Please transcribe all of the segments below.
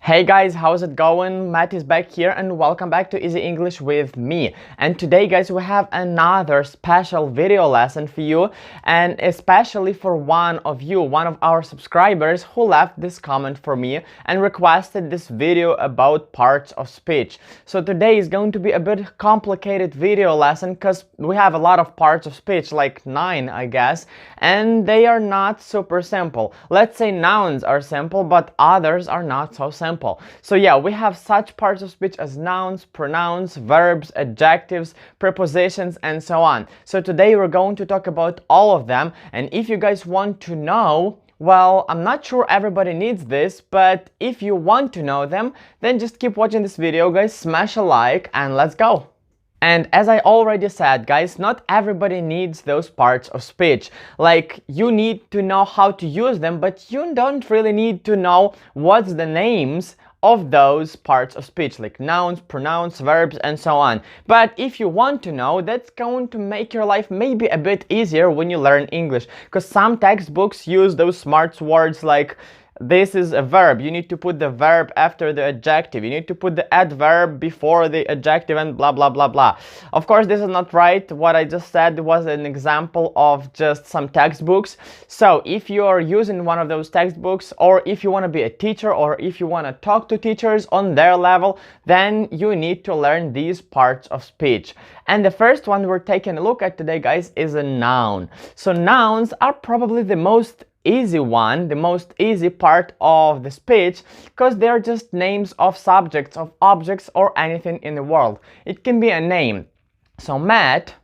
Hey guys, how's it going? Matt is back here and welcome back to Easy English with me. And today guys, we have another special video lesson for you, and especially for one of our subscribers who left this comment for me and requested this video about parts of speech. So today is going to be a bit complicated video lesson because we have a lot of parts of speech, like 9 I guess, and they are not super simple. Let's say nouns are simple, but others are not so simple. So yeah, we have such parts of speech as nouns, pronouns, verbs, adjectives, prepositions, and so on. So today we're going to talk about all of them, and if you guys want to know, well, I'm not sure everybody needs this, but if you want to know them, then just keep watching this video, guys, smash a like, and let's go! And as I already said, guys, not everybody needs those parts of speech. Like, you need to know how to use them, but you don't really need to know what's the names of those parts of speech, like nouns, pronouns, verbs, and so on. But if you want to know, that's going to make your life maybe a bit easier when you learn English, because some textbooks use those smart words like this is a verb, you need to put the verb after the adjective, you need to put the adverb before the adjective, and blah blah blah blah. Of course, this is not right. What I just said was an example of just some textbooks. So if you are using one of those textbooks, or if you want to be a teacher, or if you want to talk to teachers on their level, then you need to learn these parts of speech. And the first one we're taking a look at today, guys, is a noun. So nouns are probably the most easy part of the speech, because they're just names of subjects, of objects, or anything in the world. It can be a name. So Matt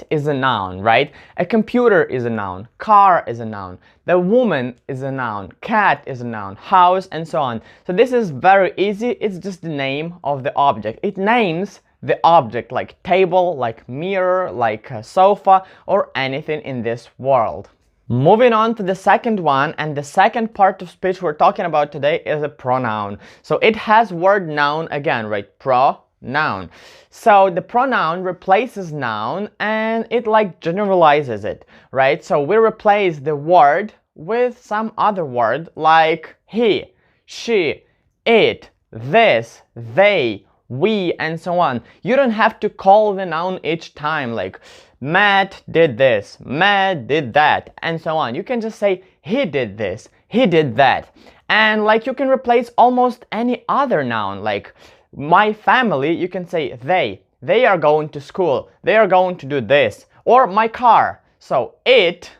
is a noun, right? A computer is a noun, car is a noun, the woman is a noun, cat is a noun, house, and so on. So this is very easy. It's just the name of the object. It names the object, like table, like mirror, like a sofa, or anything in this world. Moving on to the second one, and the second part of speech we're talking about today is a pronoun. So it has word noun again, right? Pronoun. So the pronoun replaces noun and it like generalizes it, right? So we replace the word with some other word like he, she, it, this, they, we, and so on. You don't have to call the noun each time, like Matt did this, Matt did that, and so on. You can just say he did this, he did that. And like you can replace almost any other noun, like my family, you can say they are going to school, they are going to do this. Or my car, so it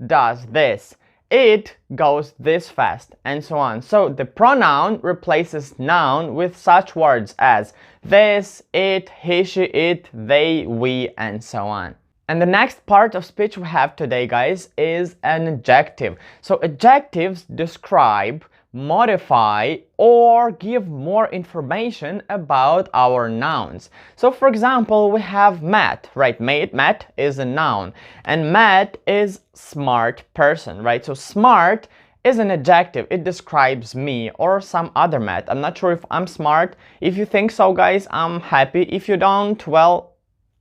does this, it goes this fast, and so on. So the pronoun replaces noun with such words as this, it, he, she, it, they, we, and so on. And the next part of speech we have today, guys, is an adjective. So adjectives describe, modify, or give more information about our nouns. So for example, we have Matt, right? Matt is a noun, and Matt is smart person, right? So smart is an adjective. It describes me or some other Matt. I'm not sure if I'm smart. If you think so, guys, I'm happy. If you don't, well,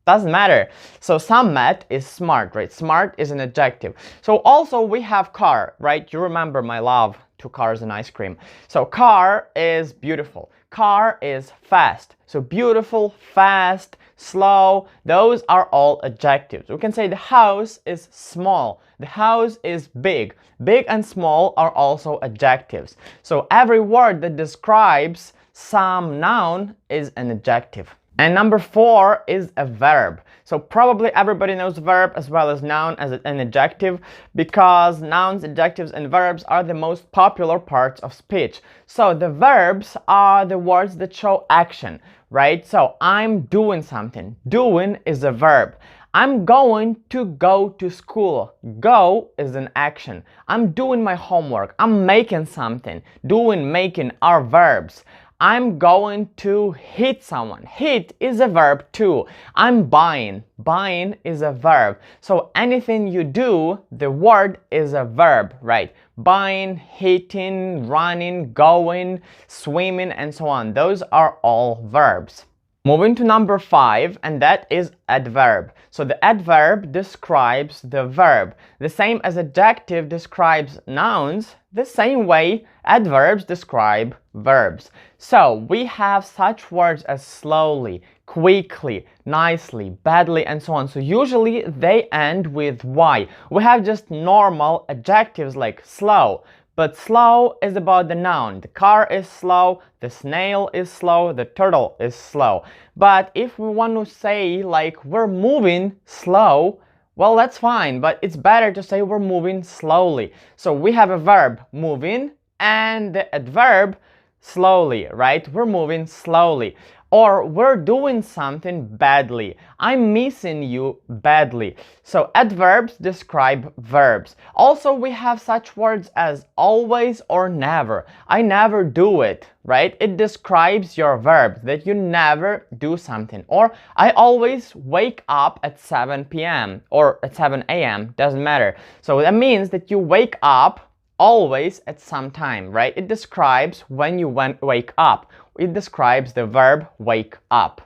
doesn't matter. So some Matt is smart, right? Smart is an adjective. So also we have car, right? You remember my love to cars and ice cream. So car is beautiful. Car is fast. So beautiful, fast, slow, those are all adjectives. We can say the house is small. The house is big. Big and small are also adjectives. So every word that describes some noun is an adjective. And number 4 is a verb. So probably everybody knows verb as well as noun as an adjective, because nouns, adjectives, and verbs are the most popular parts of speech. So the verbs are the words that show action, right? So I'm doing something. Doing is a verb. I'm going to go to school. Go is an action. I'm doing my homework. I'm making something. Doing, making are verbs. I'm going to hit someone. Hit is a verb too. I'm buying. Buying is a verb. So anything you do, the word is a verb, right? Buying, hitting, running, going, swimming, and so on. Those are all verbs. Moving to number 5, and that is adverb. So the adverb describes the verb. The same as adjective describes nouns, the same way adverbs describe verbs. So we have such words as slowly, quickly, nicely, badly, and so on. So usually they end with Y. We have just normal adjectives like slow. But slow is about the noun. The car is slow, the snail is slow, the turtle is slow. But if we want to say like we're moving slow, well, that's fine, but it's better to say we're moving slowly. So we have a verb, moving, and the adverb, slowly, right? We're moving slowly. Or we're doing something badly. I'm missing you badly. So adverbs describe verbs. Also, we have such words as always or never. I never do it, right? It describes your verb, that you never do something. Or I always wake up at 7 p.m. or at 7 a.m. Doesn't matter. So that means that you wake up always at some time, right? It describes when you wake up. It describes the verb wake up.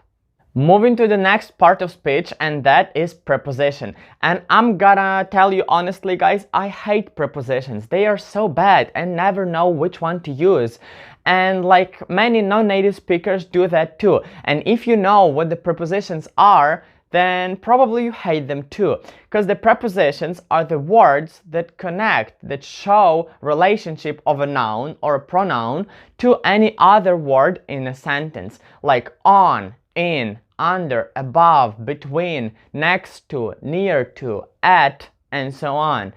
Moving to the next part of speech, and that is preposition. And I'm gonna tell you honestly, guys, I hate prepositions. They are so bad and never know which one to use. And like many non-native speakers do that too. And if you know what the prepositions are, then probably you hate them too, because the prepositions are the words that connect, that show relationship of a noun or a pronoun to any other word in a sentence, like on, in, under, above, between, next to, near to, at, and so on.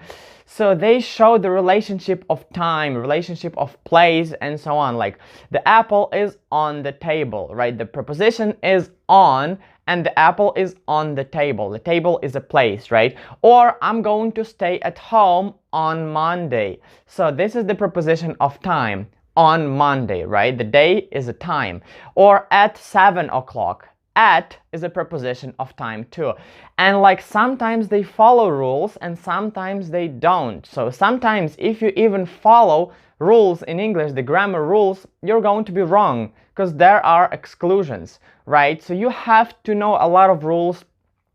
So they show the relationship of time, relationship of place, and so on. Like the apple is on the table, right? The preposition is on, and the apple is on the table. The table is a place, right? Or I'm going to stay at home on Monday. So this is the preposition of time, on Monday, right? The day is a time. Or at 7 o'clock. At is a preposition of time too. And like sometimes they follow rules and sometimes they don't. So sometimes if you even follow rules in English, the grammar rules, you're going to be wrong because there are exclusions, right? So you have to know a lot of rules.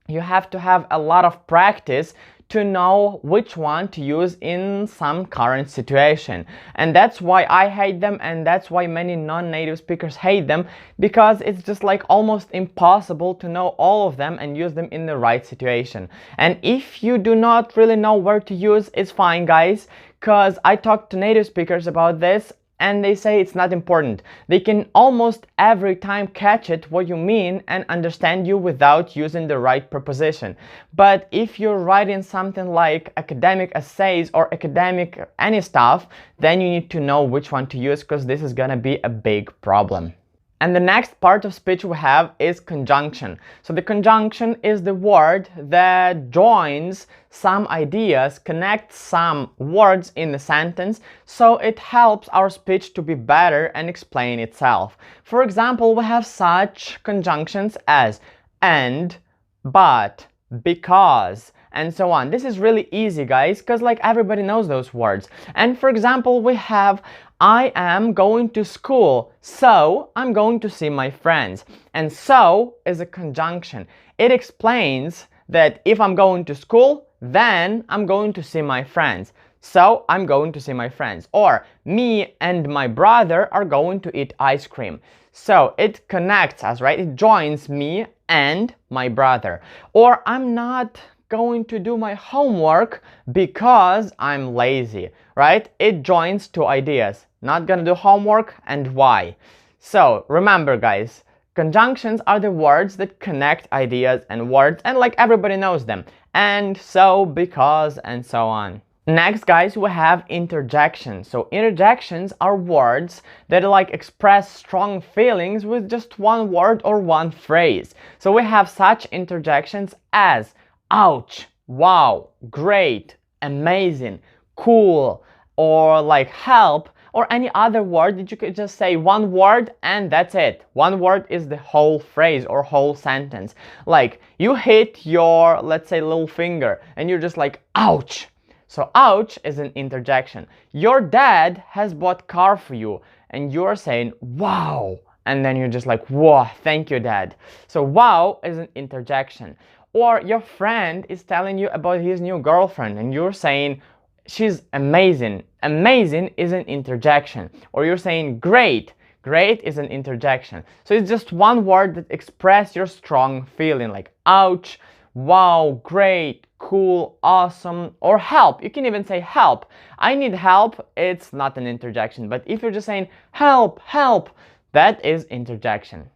You have to have a lot of practice to know which one to use in some current situation. And that's why I hate them, and that's why many non-native speakers hate them, because it's just like almost impossible to know all of them and use them in the right situation. And if you do not really know where to use, it's fine, guys, because I talked to native speakers about this and they say it's not important. They can almost every time catch it what you mean and understand you without using the right preposition. But if you're writing something like academic essays or academic any stuff, then you need to know which one to use, because this is gonna be a big problem. And the next part of speech we have is conjunction. So the conjunction is the word that joins some ideas, connects some words in the sentence, so it helps our speech to be better and explain itself. For example, we have such conjunctions as and, but, because, and so on. This is really easy, guys, because like everybody knows those words. And for example, we have I am going to school, so I'm going to see my friends. And so is a conjunction. It explains that if I'm going to school, then I'm going to see my friends. So I'm going to see my friends. Or me and my brother are going to eat ice cream. So it connects us, right? It joins me and my brother. Or I'm not going to do my homework because I'm lazy, right? It joins two ideas. Not gonna do homework and why. So remember, guys, conjunctions are the words that connect ideas and words, and like everybody knows them. And, so, because, and so on. Next, guys, we have interjections. So interjections are words that like express strong feelings with just one word or one phrase. So we have such interjections as ouch, wow, great, amazing, cool, or like help, or any other word that you could just say one word and that's it. One word is the whole phrase or whole sentence. Like you hit your, let's say, little finger and you're just like, ouch. So ouch is an interjection. Your dad has bought car for you and you're saying, wow. And then you're just like, whoa, thank you, dad. So wow is an interjection. Or your friend is telling you about his new girlfriend and you're saying, she's amazing. Amazing is an interjection. Or you're saying great. Great is an interjection. So it's just one word that expresses your strong feeling, like ouch, wow, great, cool, awesome, or help. You can even say help. I need help. It's not an interjection. But if you're just saying help, help, that is interjection.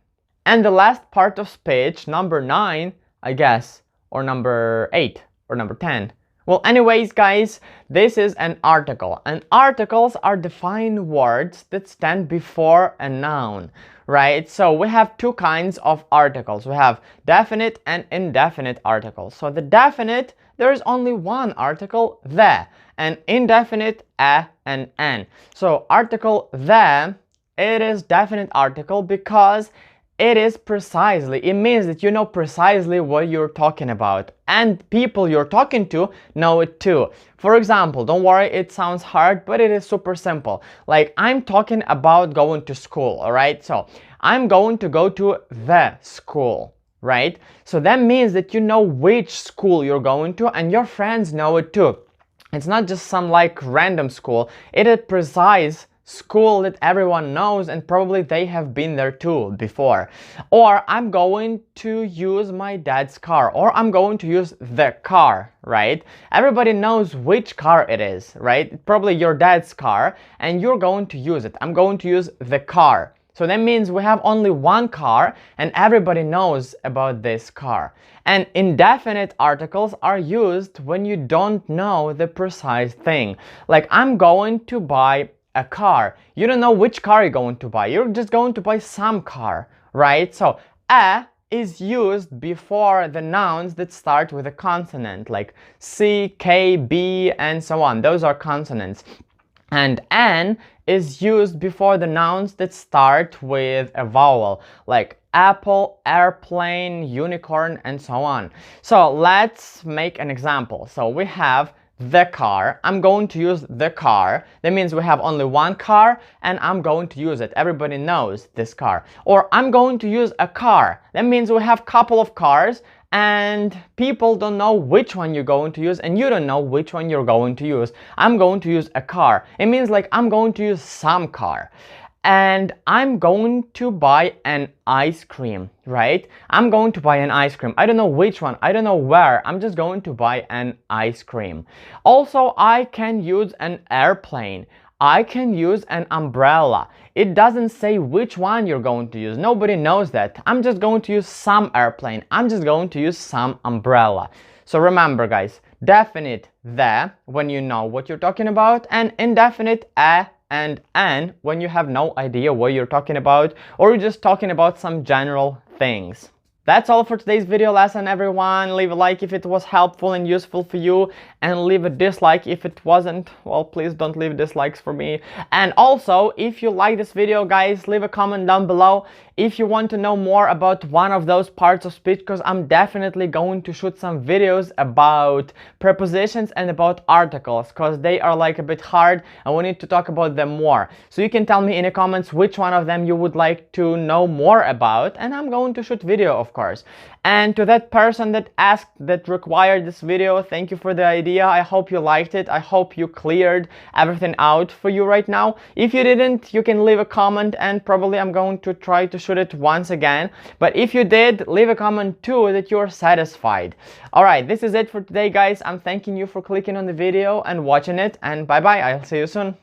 And the last part of speech, number 9, I guess, or number 8, or number 10. Well, anyways, guys, this is an article. And articles are defined words that stand before a noun, right? So we have two kinds of articles. We have definite and indefinite articles. So the definite, there is only one article, the, and indefinite, a and an. So article the, it is definite article because it is precisely, it means that you know precisely what you're talking about, and people you're talking to know it too. For example, don't worry, it sounds hard, but it is super simple. Like, I'm talking about going to school, alright? So, I'm going to go to the school, right? So that means that you know which school you're going to, and your friends know it too. It's not just some like random school, it is precise school that everyone knows, and probably they have been there too before. Or I'm going to use my dad's car, or I'm going to use the car, right? Everybody knows which car it is, right? Probably your dad's car, and you're going to use it. I'm going to use the car. So that means we have only one car, and everybody knows about this car. And indefinite articles are used when you don't know the precise thing. Like, I'm going to buy a car. You don't know which car you're going to buy. You're just going to buy some car, right? So a is used before the nouns that start with a consonant, like C, K, B, and so on. Those are consonants. And an is used before the nouns that start with a vowel, like apple, airplane, unicorn, and so on. So let's make an example. So we have the car. I'm going to use the car. That means we have only one car, and I'm going to use it. Everybody knows this car. Or I'm going to use a car. That means we have a couple of cars, and people don't know which one you're going to use, and you don't know which one you're going to use. I'm going to use a car. It means like I'm going to use some car. And I'm going to buy an ice cream, right? I'm going to buy an ice cream. I don't know which one. I don't know where. I'm just going to buy an ice cream. Also, I can use an airplane. I can use an umbrella. It doesn't say which one you're going to use. Nobody knows that. I'm just going to use some airplane. I'm just going to use some umbrella. So remember, guys, definite the when you know what you're talking about, and indefinite a and an when you have no idea what you're talking about, or you're just talking about some general things. That's all for today's video lesson, everyone. Leave a like if it was helpful and useful for you, and leave a dislike if it wasn't. Well, please don't leave dislikes for me. And also, if you like this video, guys, leave a comment down below if you want to know more about one of those parts of speech, because I'm definitely going to shoot some videos about prepositions and about articles, because they are like a bit hard and we need to talk about them more. So you can tell me in the comments which one of them you would like to know more about, and I'm going to shoot video, of course. And to that person that asked, that required this video, thank you for the idea. I hope you liked it. I hope you cleared everything out for you right now. If you didn't, you can leave a comment, and probably I'm going to try to shoot it once again. But if you did, leave a comment too that you're satisfied. Alright, this is it for today, guys. I'm thanking you for clicking on the video and watching it, and bye bye. I'll see you soon.